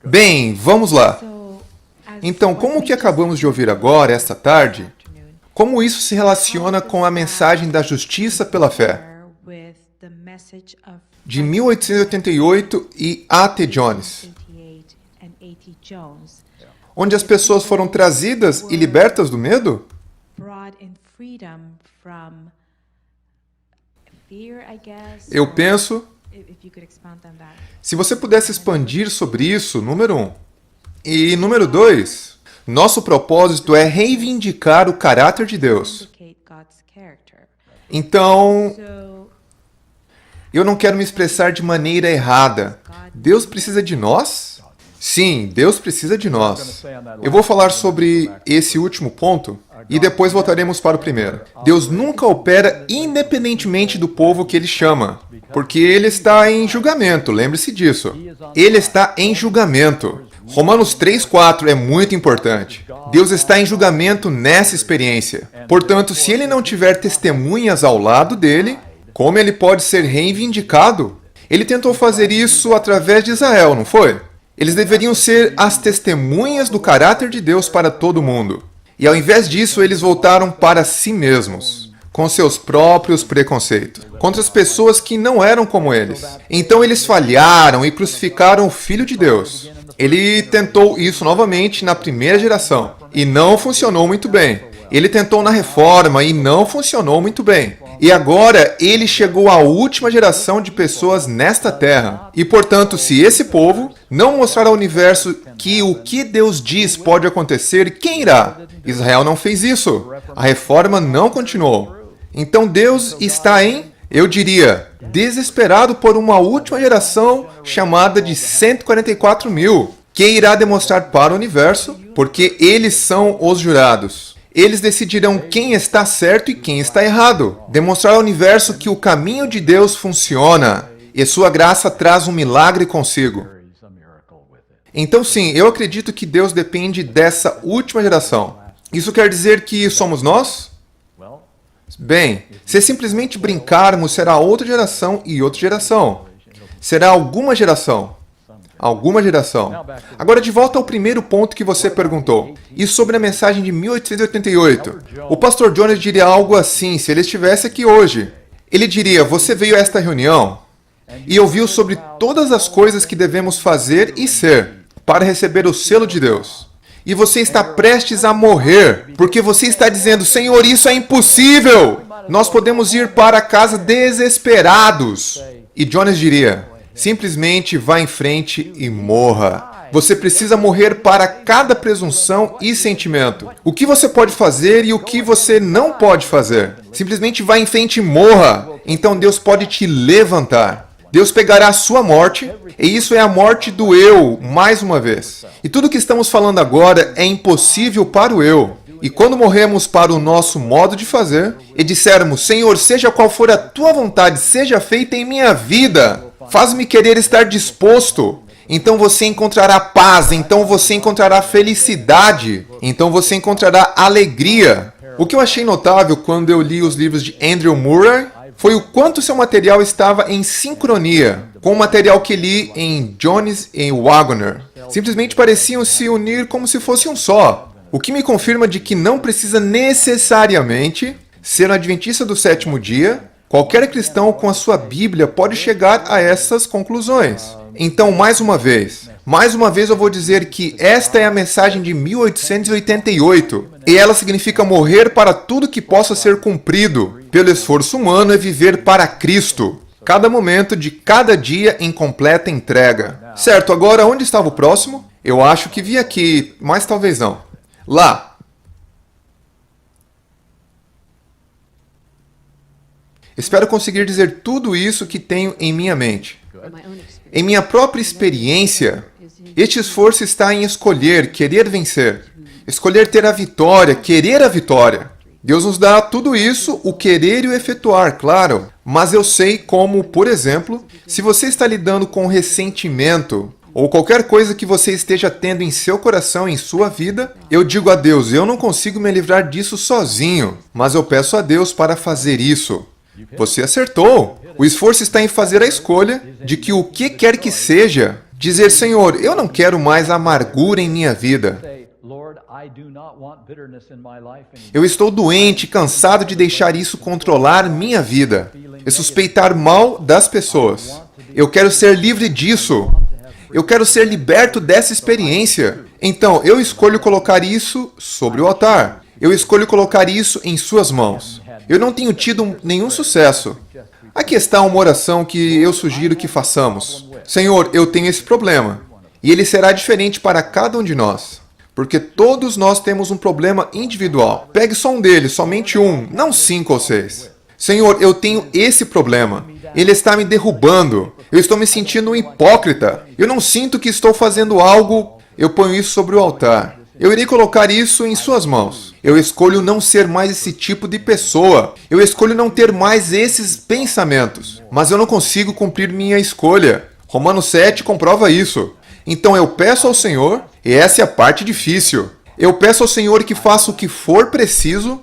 Bem, vamos lá. Então, como o que acabamos de ouvir agora, esta tarde, como isso se relaciona com a mensagem da justiça pela fé? De 1888 e A.T. Jones, onde as pessoas foram trazidas e libertas do medo? Eu penso, se você pudesse expandir sobre isso, número 1. E número 2, nosso propósito é reivindicar o caráter de Deus. Então, eu não quero me expressar de maneira errada. Deus precisa de nós? Sim, Deus precisa de nós. Eu vou falar sobre esse último ponto e depois voltaremos para o primeiro. Deus nunca opera independentemente do povo que Ele chama, porque Ele está em julgamento, lembre-se disso. Ele está em julgamento. Romanos 3:4 é muito importante. Deus está em julgamento nessa experiência. Portanto, se Ele não tiver testemunhas ao lado dele, como Ele pode ser reivindicado? Ele tentou fazer isso através de Israel, não foi? Eles deveriam ser as testemunhas do caráter de Deus para todo mundo. E ao invés disso, eles voltaram para si mesmos, com seus próprios preconceitos, contra as pessoas que não eram como eles. Então eles falharam e crucificaram o Filho de Deus. Ele tentou isso novamente na primeira geração, e não funcionou muito bem. Ele tentou na reforma e não funcionou muito bem. E agora ele chegou à última geração de pessoas nesta terra. E portanto, se esse povo não mostrar ao universo que o que Deus diz pode acontecer, quem irá? Israel não fez isso. A reforma não continuou. Então Deus está eu diria, desesperado por uma última geração chamada de 144 mil, que irá demonstrar para o universo, porque eles são os jurados. Eles decidirão quem está certo e quem está errado. Demonstrar ao universo que o caminho de Deus funciona e sua graça traz um milagre consigo. Então sim, eu acredito que Deus depende dessa última geração. Isso quer dizer que somos nós? Bem, se simplesmente brincarmos, será outra geração e outra geração. Será alguma geração. Alguma geração. Agora, de volta ao primeiro ponto que você perguntou, e sobre a mensagem de 1888. O pastor Jones diria algo assim, se ele estivesse aqui hoje. Ele diria, você veio a esta reunião e ouviu sobre todas as coisas que devemos fazer e ser para receber o selo de Deus. E você está prestes a morrer, porque você está dizendo, Senhor, isso é impossível! Nós podemos ir para casa desesperados. E Jones diria, simplesmente vá em frente e morra. Você precisa morrer para cada presunção e sentimento. O que você pode fazer e o que você não pode fazer. Simplesmente vá em frente e morra. Então Deus pode te levantar. Deus pegará a sua morte, e isso é a morte do eu, mais uma vez. E tudo que estamos falando agora é impossível para o eu. E quando morremos para o nosso modo de fazer, e dissermos, Senhor, seja qual for a tua vontade, seja feita em minha vida, faz-me querer estar disposto. Então você encontrará paz, então você encontrará felicidade, então você encontrará alegria. O que eu achei notável quando eu li os livros de Andrew Murray foi o quanto seu material estava em sincronia com o material que li em Jones e Waggoner. Simplesmente pareciam se unir como se fosse um só. O que me confirma de que não precisa necessariamente ser um adventista do sétimo dia. Qualquer cristão com a sua Bíblia pode chegar a essas conclusões. Então, mais uma vez eu vou dizer que esta é a mensagem de 1888. E ela significa morrer para tudo que possa ser cumprido pelo esforço humano e viver para Cristo. Cada momento de cada dia em completa entrega. Certo, agora onde estava o próximo? Eu acho que vi aqui, mas talvez não. Lá. Espero conseguir dizer tudo isso que tenho em minha mente. Em minha própria experiência, este esforço está em escolher, querer vencer. Escolher ter a vitória, querer a vitória. Deus nos dá tudo isso, o querer e o efetuar, claro. Mas eu sei como, por exemplo, se você está lidando com ressentimento, ou qualquer coisa que você esteja tendo em seu coração, em sua vida, eu digo a Deus, eu não consigo me livrar disso sozinho, mas eu peço a Deus para fazer isso. Você acertou. O esforço está em fazer a escolha de que o que quer que seja, Dizer, Senhor, eu não quero mais amargura em minha vida. Eu estou doente, cansado de deixar isso controlar minha vida. E suspeitar mal das pessoas. Eu quero ser livre disso. Eu quero ser liberto dessa experiência. Então, eu escolho colocar isso sobre o altar. Eu escolho colocar isso em suas mãos. Eu não tenho tido nenhum sucesso. Aqui está uma oração que eu sugiro que façamos. Senhor, eu tenho esse problema. E ele será diferente para cada um de nós. Porque todos nós temos um problema individual. Pegue só um deles, somente um, não 5 ou 6. Senhor, eu tenho esse problema. Ele está me derrubando. Eu estou me sentindo um hipócrita. Eu não sinto que estou fazendo algo. Eu ponho isso sobre o altar. Eu irei colocar isso em suas mãos. Eu escolho não ser mais esse tipo de pessoa. Eu escolho não ter mais esses pensamentos. Mas eu não consigo cumprir minha escolha. Romanos 7 comprova isso. Então eu peço ao Senhor, e essa é a parte difícil. Eu peço ao Senhor que faça o que for preciso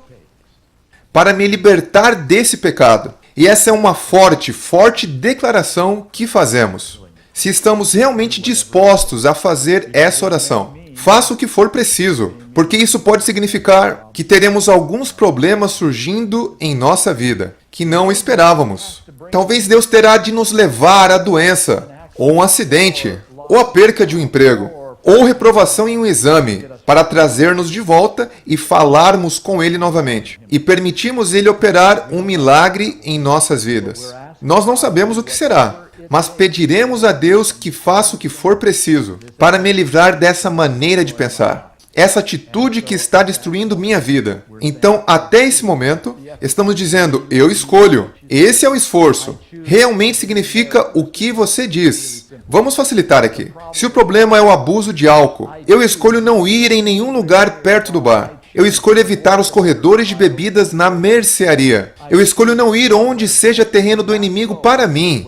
para me libertar desse pecado. E essa é uma forte, forte declaração que fazemos. Se estamos realmente dispostos a fazer essa oração. Faça o que for preciso, porque isso pode significar que teremos alguns problemas surgindo em nossa vida, que não esperávamos. Talvez Deus terá de nos levar à doença, ou um acidente, ou a perca de um emprego, ou reprovação em um exame, para trazer-nos de volta e falarmos com Ele novamente, e permitirmos Ele operar um milagre em nossas vidas. Nós não sabemos o que será, mas pediremos a Deus que faça o que for preciso para me livrar dessa maneira de pensar, essa atitude que está destruindo minha vida. Então, até esse momento, estamos dizendo, eu escolho. Esse é o esforço. Realmente significa o que você diz. Vamos facilitar aqui. Se o problema é o abuso de álcool, eu escolho não ir em nenhum lugar perto do bar. Eu escolho evitar os corredores de bebidas na mercearia. Eu escolho não ir onde seja terreno do inimigo para mim.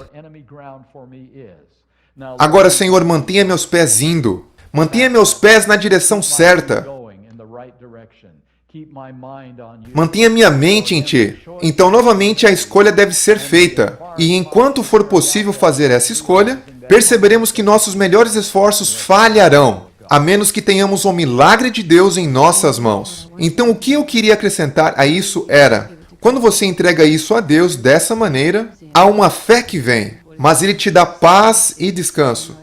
Agora, Senhor, mantenha meus pés indo. Mantenha meus pés na direção certa. Mantenha minha mente em Ti. Então, novamente, a escolha deve ser feita. E enquanto for possível fazer essa escolha, perceberemos que nossos melhores esforços falharão, a menos que tenhamos o milagre de Deus em nossas mãos. Então, o que eu queria acrescentar a isso era, quando você entrega isso a Deus dessa maneira, há uma fé que vem, mas Ele te dá paz e descanso.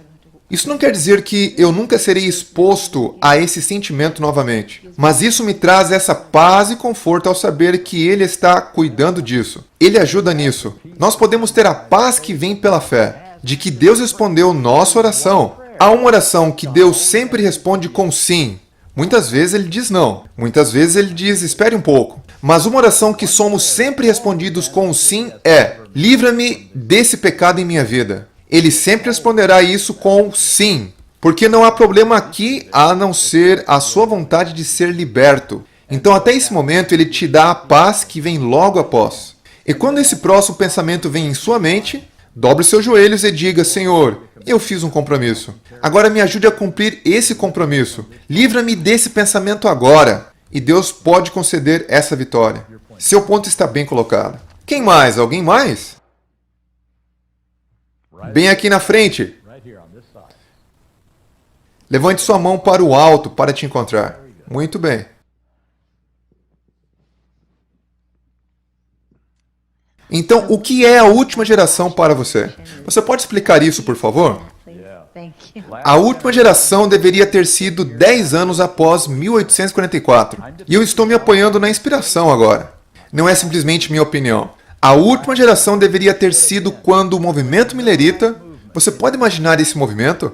Isso não quer dizer que eu nunca serei exposto a esse sentimento novamente, mas isso me traz essa paz e conforto ao saber que Ele está cuidando disso. Ele ajuda nisso. Nós podemos ter a paz que vem pela fé, de que Deus respondeu nossa oração. Há uma oração que Deus sempre responde com sim. Muitas vezes Ele diz não. Muitas vezes Ele diz espere um pouco. Mas uma oração que somos sempre respondidos com sim é livra-me desse pecado em minha vida. Ele sempre responderá isso com sim. Porque não há problema aqui a não ser a sua vontade de ser liberto. Então até esse momento Ele te dá a paz que vem logo após. E quando esse próximo pensamento vem em sua mente, dobre seus joelhos e diga, Senhor, eu fiz um compromisso. Agora me ajude a cumprir esse compromisso. Livra-me desse pensamento agora. E Deus pode conceder essa vitória. Seu ponto está bem colocado. Quem mais? Alguém mais? Bem aqui na frente. Levante sua mão para o alto para te encontrar. Muito bem. Então, o que é a última geração para você? Você pode explicar isso, por favor? A última geração deveria ter sido 10 anos após 1844. E eu estou me apoiando na inspiração agora. Não é simplesmente minha opinião. A última geração deveria ter sido quando o movimento milerita... Você pode imaginar esse movimento?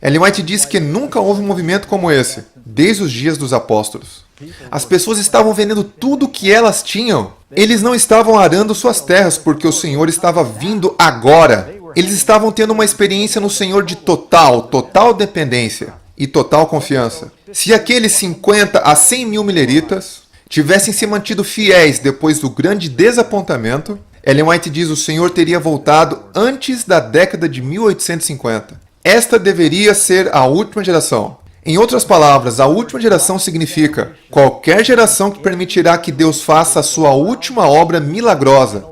Ellen White diz que nunca houve um movimento como esse, desde os dias dos apóstolos. As pessoas estavam vendendo tudo o que elas tinham. Eles não estavam arando suas terras porque o Senhor estava vindo agora. Eles estavam tendo uma experiência no Senhor de total dependência e total confiança. Se aqueles 50 a 100 mil mileritas tivessem se mantido fiéis depois do grande desapontamento, Ellen White diz que o Senhor teria voltado antes da década de 1850. Esta deveria ser a última geração. Em outras palavras, a última geração significa qualquer geração que permitirá que Deus faça a sua última obra milagrosa,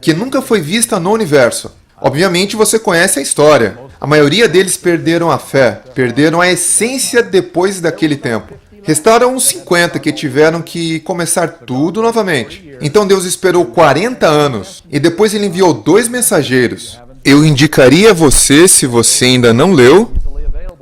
que nunca foi vista no universo. Obviamente você conhece a história. A maioria deles perderam a fé, perderam a essência depois daquele tempo. Restaram uns 50 que tiveram que começar tudo novamente. Então Deus esperou 40 anos e depois ele enviou 2 mensageiros. Eu indicaria a você, se você ainda não leu,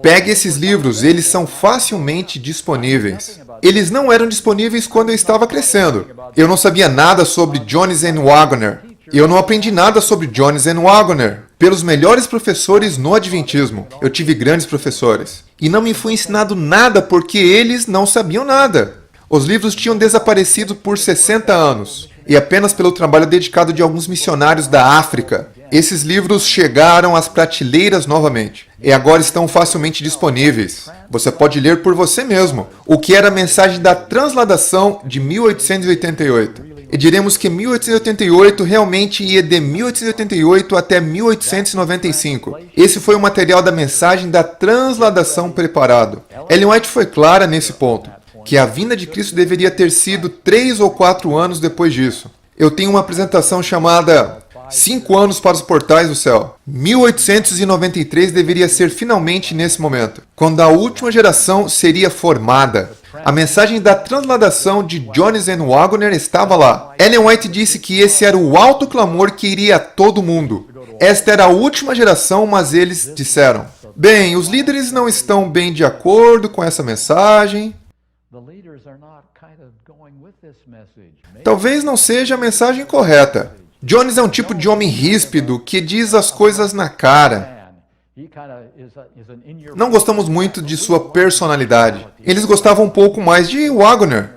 pegue esses livros, eles são facilmente disponíveis. Eles não eram disponíveis quando eu estava crescendo. Eu não sabia nada sobre Jones and Waggoner. Eu não aprendi nada sobre Jones and Waggoner pelos melhores professores no Adventismo. Eu tive grandes professores. E não me foi ensinado nada porque eles não sabiam nada. Os livros tinham desaparecido por 60 anos. E apenas pelo trabalho dedicado de alguns missionários da África, esses livros chegaram às prateleiras novamente. E agora estão facilmente disponíveis. Você pode ler por você mesmo o que era a mensagem da transladação de 1888. E diremos que 1888 realmente ia de 1888 até 1895. Esse foi o material da mensagem da transladação preparado. Ellen White foi clara nesse ponto, que a vinda de Cristo deveria ter sido 3 ou 4 anos depois disso. Eu tenho uma apresentação chamada 5 anos para os portais do céu. 1893 deveria ser finalmente nesse momento, quando a última geração seria formada. A mensagem da transladação de Jones and Waggoner estava lá. Ellen White disse que esse era o alto clamor que iria a todo mundo. Esta era a última geração, mas eles disseram: bem, os líderes não estão bem de acordo com essa mensagem. Talvez não seja a mensagem correta. Jones é um tipo de homem ríspido que diz as coisas na cara. Não gostamos muito de sua personalidade. Eles gostavam um pouco mais de Waggoner.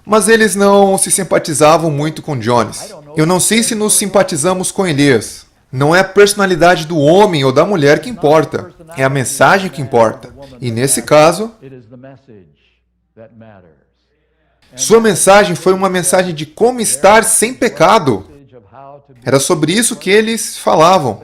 Mas eles não se simpatizavam muito com Jones. Eu não sei se nos simpatizamos com Elias. Não é a personalidade do homem ou da mulher que importa. É a mensagem que importa. E nesse caso, sua mensagem foi uma mensagem de como estar sem pecado. Era sobre isso que eles falavam.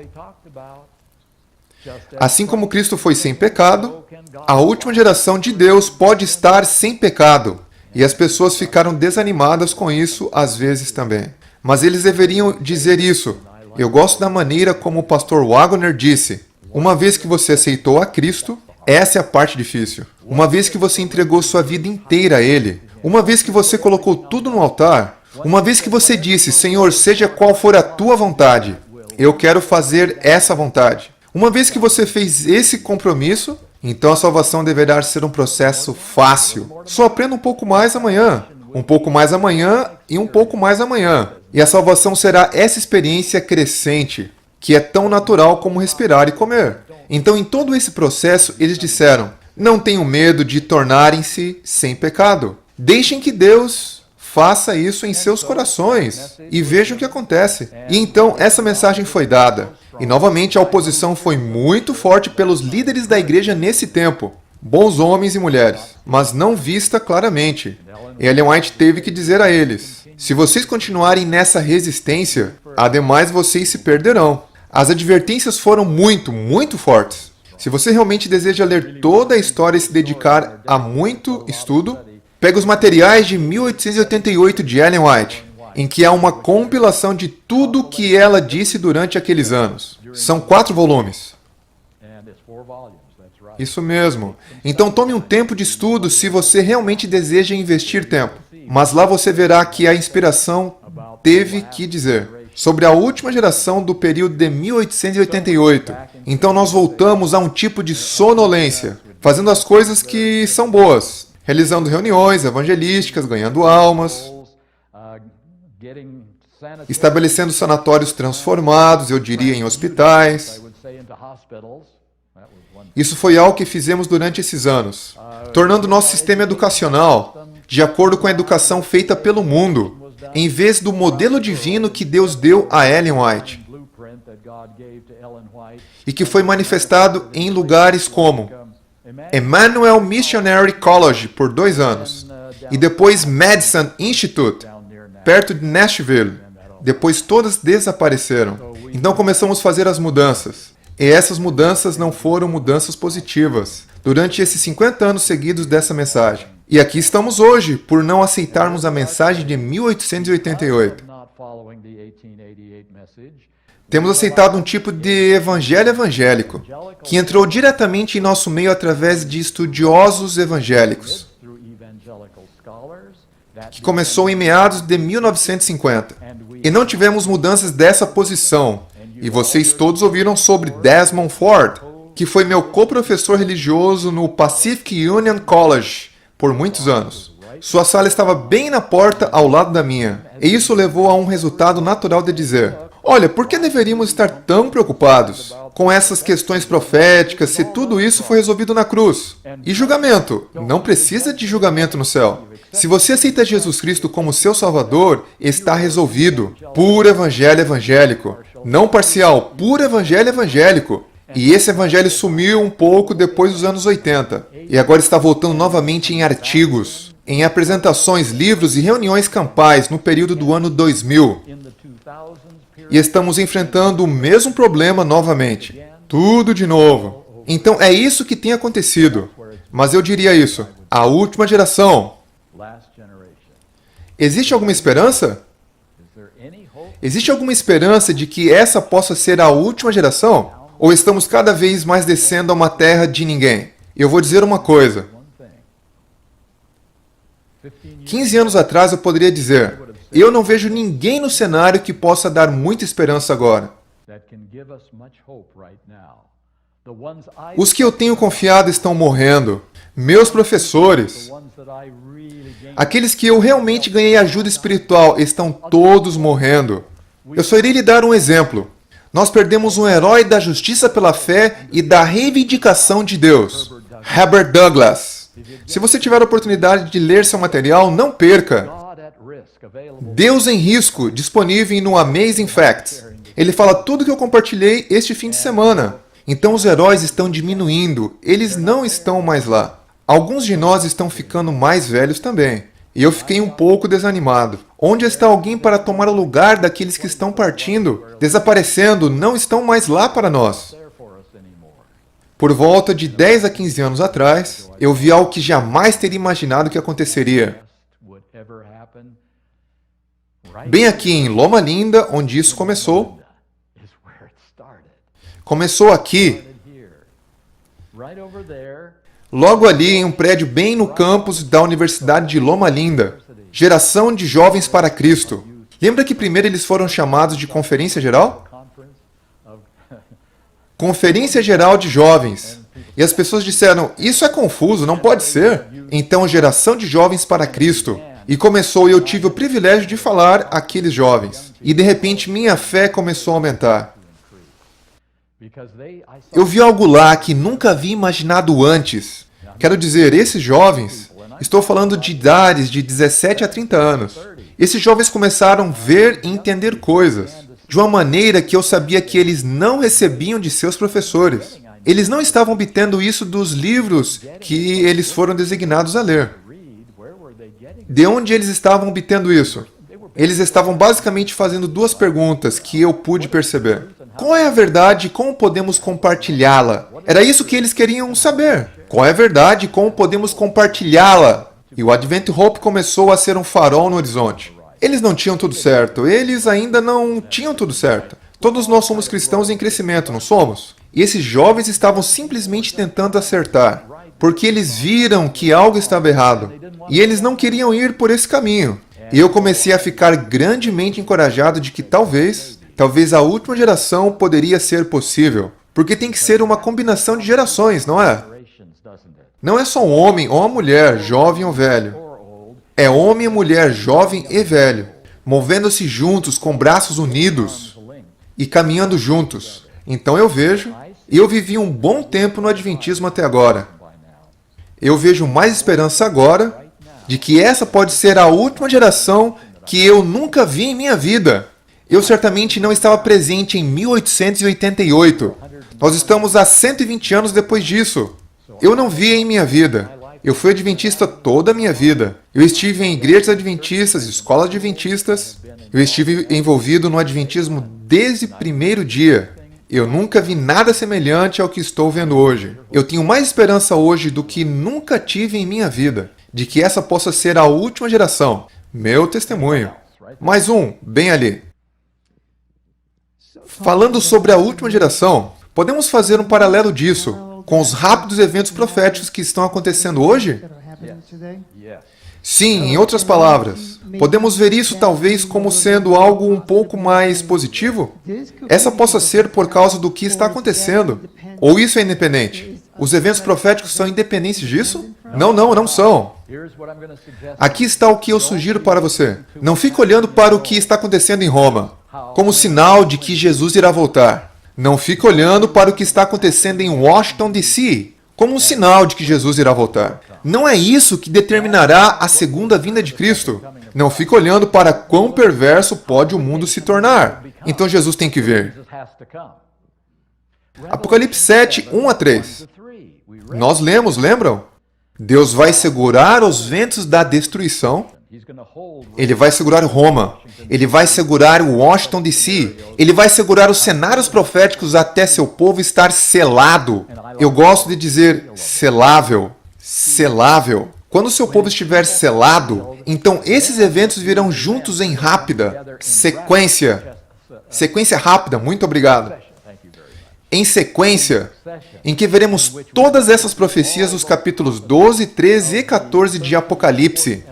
Assim como Cristo foi sem pecado, a última geração de Deus pode estar sem pecado. E as pessoas ficaram desanimadas com isso às vezes também. Mas eles deveriam dizer isso. Eu gosto da maneira como o pastor Waggoner disse: uma vez que você aceitou a Cristo, essa é a parte difícil. Uma vez que você entregou sua vida inteira a Ele, uma vez que você colocou tudo no altar, uma vez que você disse: Senhor, seja qual for a tua vontade, eu quero fazer essa vontade. Uma vez que você fez esse compromisso, então a salvação deverá ser um processo fácil. Só aprenda um pouco mais amanhã, um pouco mais amanhã e um pouco mais amanhã. E a salvação será essa experiência crescente, que é tão natural como respirar e comer. Então, em todo esse processo, eles disseram: não tenham medo de tornarem-se sem pecado. Deixem que Deus faça isso em seus corações e vejam o que acontece. E então essa mensagem foi dada. E novamente a oposição foi muito forte pelos líderes da igreja nesse tempo. Bons homens e mulheres, mas não vista claramente. E Ellen White teve que dizer a eles: se vocês continuarem nessa resistência, ademais vocês se perderão. As advertências foram muito fortes. Se você realmente deseja ler toda a história e se dedicar a muito estudo, pega os materiais de 1888 de Ellen White, em que há uma compilação de tudo o que ela disse durante aqueles anos. São 4 volumes. Isso mesmo. Então tome um tempo de estudo se você realmente deseja investir tempo. Mas lá você verá que a inspiração teve que dizer sobre a última geração do período de 1888. Então nós voltamos a um tipo de sonolência, fazendo as coisas que são boas, realizando reuniões evangelísticas, ganhando almas, estabelecendo sanatórios transformados, eu diria, em hospitais. Isso foi algo que fizemos durante esses anos, tornando nosso sistema educacional de acordo com a educação feita pelo mundo, em vez do modelo divino que Deus deu a Ellen White, e que foi manifestado em lugares como Emmanuel Missionary College por 2 anos, e depois Madison Institute, perto de Nashville. Depois todas desapareceram. Então começamos a fazer as mudanças. E essas mudanças não foram mudanças positivas durante esses 50 anos seguidos dessa mensagem. E aqui estamos hoje, por não aceitarmos a mensagem de 1888. Temos aceitado um tipo de evangelho evangélico, que entrou diretamente em nosso meio através de estudiosos evangélicos, que começou em meados de 1950. E não tivemos mudanças dessa posição. E vocês todos ouviram sobre Desmond Ford, que foi meu coprofessor religioso no Pacific Union College por muitos anos. Sua sala estava bem na porta ao lado da minha. E isso levou a um resultado natural de dizer: olha, por que deveríamos estar tão preocupados com essas questões proféticas se tudo isso foi resolvido na cruz? E julgamento? Não precisa de julgamento no céu. Se você aceita Jesus Cristo como seu Salvador, está resolvido. Puro evangelho evangélico. Não parcial, puro evangelho evangélico. E esse evangelho sumiu um pouco depois dos anos 80. E agora está voltando novamente em artigos, em apresentações, livros e reuniões campais no período do ano 2000. E estamos enfrentando o mesmo problema novamente. Tudo de novo. Então é isso que tem acontecido. Mas eu diria isso. A última geração. Existe alguma esperança? Existe alguma esperança de que essa possa ser a última geração? Ou estamos cada vez mais descendo a uma terra de ninguém? Eu vou dizer uma coisa. 15 anos atrás eu poderia dizer: eu não vejo ninguém no cenário que possa dar muita esperança agora. Os que eu tenho confiado estão morrendo. Meus professores, aqueles que eu realmente ganhei ajuda espiritual, estão todos morrendo. Eu só irei lhe dar um exemplo. Nós perdemos um herói da justiça pela fé e da reivindicação de Deus, Herbert Douglass. Se você tiver a oportunidade de ler seu material, não perca. Deus em Risco, disponível no Amazing Facts. Ele fala tudo que eu compartilhei este fim de semana. Então os heróis estão diminuindo, eles não estão mais lá. Alguns de nós estão ficando mais velhos também. E eu fiquei um pouco desanimado. Onde está alguém para tomar o lugar daqueles que estão partindo, desaparecendo, não estão mais lá para nós? Por volta de 10 a 15 anos atrás, eu vi algo que jamais teria imaginado que aconteceria. Bem aqui em Loma Linda, onde isso começou. Começou aqui. Logo ali, em um prédio bem no campus da Universidade de Loma Linda. Geração de Jovens para Cristo. Lembra que primeiro eles foram chamados de Conferência Geral? Conferência Geral de Jovens. E as pessoas disseram: isso é confuso, não pode ser. Então, Geração de Jovens para Cristo. E começou, e eu tive o privilégio de falar àqueles jovens. E de repente minha fé começou a aumentar. Eu vi algo lá que nunca havia imaginado antes. Quero dizer, esses jovens, estou falando de idades de 17 a 30 anos. Esses jovens começaram a ver e entender coisas de uma maneira que eu sabia que eles não recebiam de seus professores. Eles não estavam obtendo isso dos livros que eles foram designados a ler. De onde eles estavam obtendo isso? Eles estavam basicamente fazendo duas perguntas que eu pude perceber. Qual é a verdade e como podemos compartilhá-la? Era isso que eles queriam saber. Qual é a verdade e como podemos compartilhá-la? E o Advent Hope começou a ser um farol no horizonte. Eles não tinham tudo certo. Eles ainda não tinham tudo certo. Todos nós somos cristãos em crescimento, não somos? E esses jovens estavam simplesmente tentando acertar, porque eles viram que algo estava errado. E eles não queriam ir por esse caminho. E eu comecei a ficar grandemente encorajado de que talvez a última geração poderia ser possível. Porque tem que ser uma combinação de gerações, não é? Não é só um homem ou uma mulher, jovem ou velho. É homem e mulher, jovem e velho, movendo-se juntos, com braços unidos e caminhando juntos. Então eu vejo, e eu vivi um bom tempo no Adventismo até agora. Eu vejo mais esperança agora de que essa pode ser a última geração que eu nunca vi em minha vida. Eu certamente não estava presente em 1888. Nós estamos há 120 anos depois disso. Eu não vi em minha vida. Eu fui adventista toda a minha vida. Eu estive em igrejas adventistas, escolas adventistas. Eu estive envolvido no adventismo desde o primeiro dia. Eu nunca vi nada semelhante ao que estou vendo hoje. Eu tenho mais esperança hoje do que nunca tive em minha vida, de que essa possa ser a última geração. Meu testemunho. Mais um, bem ali. Falando sobre a última geração, podemos fazer um paralelo disso com os rápidos eventos proféticos que estão acontecendo hoje? Sim, em outras palavras, podemos ver isso talvez como sendo algo um pouco mais positivo? Essa possa ser por causa do que está acontecendo. Ou isso é independente? Os eventos proféticos são independentes disso? Não são. Aqui está o que eu sugiro para você. Não fique olhando para o que está acontecendo em Roma, como sinal de que Jesus irá voltar. Não fique olhando para o que está acontecendo em Washington, D.C., como um sinal de que Jesus irá voltar. Não é isso que determinará a segunda vinda de Cristo. Não fique olhando para quão perverso pode o mundo se tornar. Então Jesus tem que vir. Apocalipse 7, 1 a 3. Nós lemos, lembram? Deus vai segurar os ventos da destruição. Ele vai segurar Roma. Ele vai segurar Washington, D.C. Ele vai segurar os cenários proféticos até seu povo estar selado. Eu gosto de dizer selável. Selável. Quando seu povo estiver selado, então esses eventos virão juntos em rápida sequência. Sequência rápida, muito obrigado. Em sequência, em que veremos todas essas profecias dos capítulos 12, 13 e 14 de Apocalipse.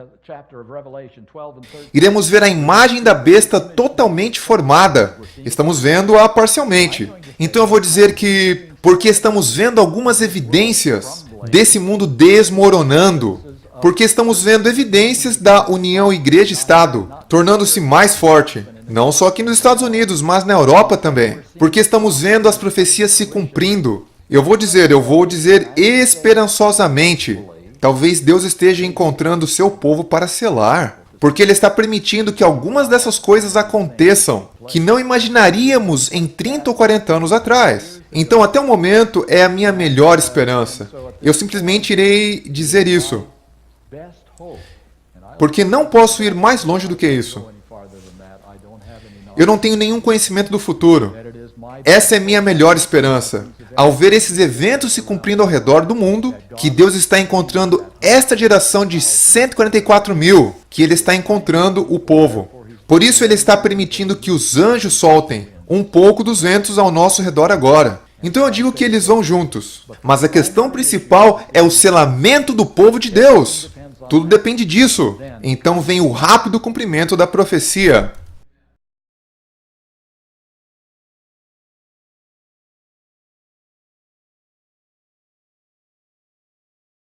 Iremos ver a imagem da besta totalmente formada. Estamos vendo-a parcialmente. Então eu vou dizer que, porque estamos vendo algumas evidências desse mundo desmoronando, porque estamos vendo evidências da união igreja-estado, tornando-se mais forte. Não só aqui nos Estados Unidos, mas na Europa também. Porque estamos vendo as profecias se cumprindo. Eu vou dizer esperançosamente. Talvez Deus esteja encontrando o seu povo para selar. Porque Ele está permitindo que algumas dessas coisas aconteçam, que não imaginaríamos em 30 ou 40 anos atrás. Então, até o momento, é a minha melhor esperança. Eu simplesmente irei dizer isso. Porque não posso ir mais longe do que isso. Eu não tenho nenhum conhecimento do futuro. Essa é minha melhor esperança. Ao ver esses eventos se cumprindo ao redor do mundo, que Deus está encontrando esta geração de 144 mil, que Ele está encontrando o povo. Por isso Ele está permitindo que os anjos soltem um pouco dos ventos ao nosso redor agora. Então eu digo que eles vão juntos. Mas a questão principal é o selamento do povo de Deus. Tudo depende disso. Então vem o rápido cumprimento da profecia.